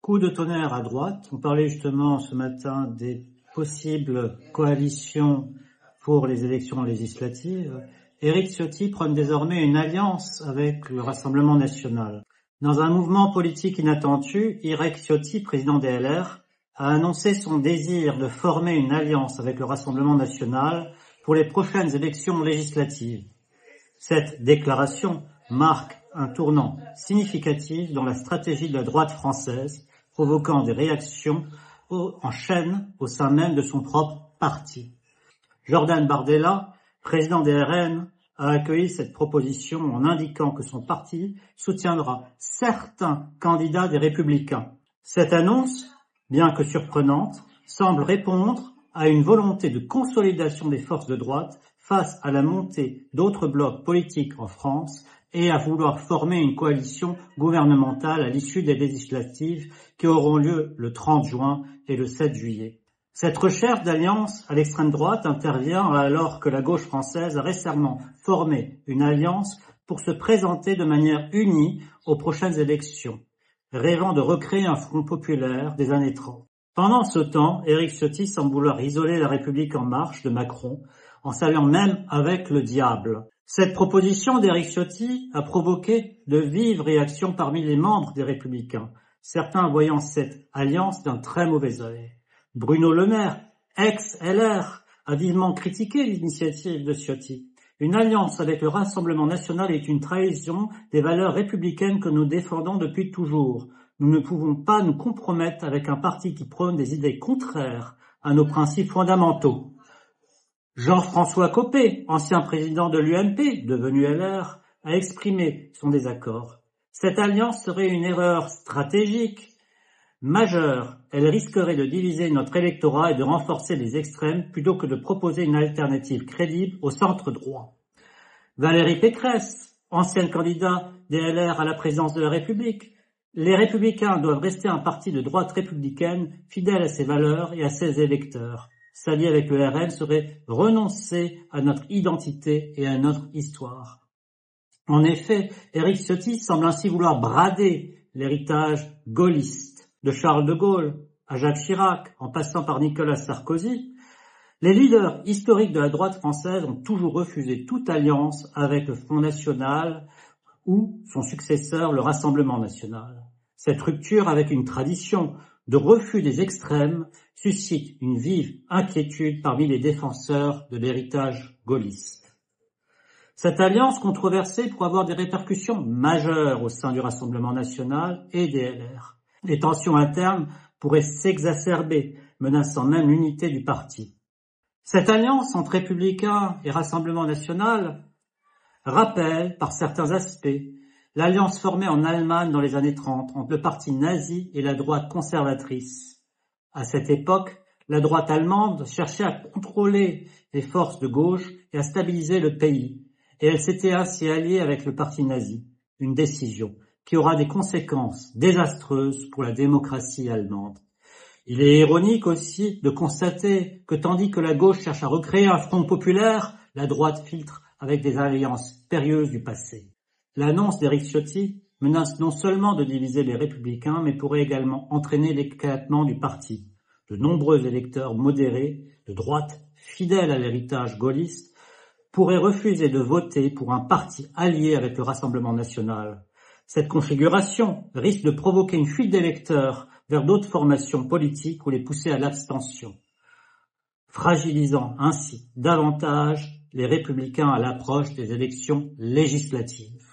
Coup de tonnerre à droite. On parlait justement ce matin des possibles coalitions pour les élections législatives. Éric Ciotti prône désormais une alliance avec le Rassemblement national. Dans un mouvement politique inattendu, Éric Ciotti, président des LR, a annoncé son désir de former une alliance avec le Rassemblement national pour les prochaines élections législatives. Cette déclaration marque un tournant significatif dans la stratégie de la droite française, provoquant des réactions en chaîne au sein même de son propre parti. Jordan Bardella, président des RN, a accueilli cette proposition en indiquant que son parti soutiendra certains candidats des Républicains. Cette annonce, bien que surprenante, semble répondre à une volonté de consolidation des forces de droite face à la montée d'autres blocs politiques en France et à vouloir former une coalition gouvernementale à l'issue des législatives qui auront lieu le 30 juin et le 7 juillet. Cette recherche d'alliance à l'extrême droite intervient alors que la gauche française a récemment formé une alliance pour se présenter de manière unie aux prochaines élections, rêvant de recréer un front populaire des années 30. Pendant ce temps, Éric Ciotti semble vouloir isoler la République en marche de Macron, en s'alliant même avec le diable. Cette proposition d'Éric Ciotti a provoqué de vives réactions parmi les membres des Républicains, certains voyant cette alliance d'un très mauvais œil. Bruno Le Maire, ex-LR, a vivement critiqué l'initiative de Ciotti. Une alliance avec le Rassemblement national est une trahison des valeurs républicaines que nous défendons depuis toujours. Nous ne pouvons pas nous compromettre avec un parti qui prône des idées contraires à nos principes fondamentaux. Jean-François Copé, ancien président de l'UMP, devenu LR, a exprimé son désaccord. Cette alliance serait une erreur stratégique majeure. Elle risquerait de diviser notre électorat et de renforcer les extrêmes plutôt que de proposer une alternative crédible au centre droit. Valérie Pécresse, ancienne candidate des LR à la présidence de la République. Les Républicains doivent rester un parti de droite républicaine fidèle à ses valeurs et à ses électeurs. S'allier avec le RN serait renoncer à notre identité et à notre histoire. En effet, Éric Ciotti semble ainsi vouloir brader l'héritage gaulliste de Charles de Gaulle à Jacques Chirac, en passant par Nicolas Sarkozy. Les leaders historiques de la droite française ont toujours refusé toute alliance avec le Front National ou son successeur, le Rassemblement national. Cette rupture avec une tradition de refus des extrêmes suscite une vive inquiétude parmi les défenseurs de l'héritage gaulliste. Cette alliance controversée pourrait avoir des répercussions majeures au sein du Rassemblement national et des LR. Les tensions internes pourraient s'exacerber, menaçant même l'unité du parti. Cette alliance entre Républicains et Rassemblement national rappelle, par certains aspects, l'alliance formée en Allemagne dans les années 30 entre le parti nazi et la droite conservatrice. À cette époque, la droite allemande cherchait à contrôler les forces de gauche et à stabiliser le pays, et elle s'était ainsi alliée avec le parti nazi, une décision qui aura des conséquences désastreuses pour la démocratie allemande. Il est ironique aussi de constater que tandis que la gauche cherche à recréer un front populaire, la droite filtre avec des alliances périlleuses du passé. L'annonce d'Éric Ciotti menace non seulement de diviser les Républicains, mais pourrait également entraîner l'éclatement du parti. De nombreux électeurs modérés, de droite, fidèles à l'héritage gaulliste, pourraient refuser de voter pour un parti allié avec le Rassemblement national. Cette configuration risque de provoquer une fuite d'électeurs vers d'autres formations politiques ou les pousser à l'abstention, fragilisant ainsi davantage les Républicains à l'approche des élections législatives.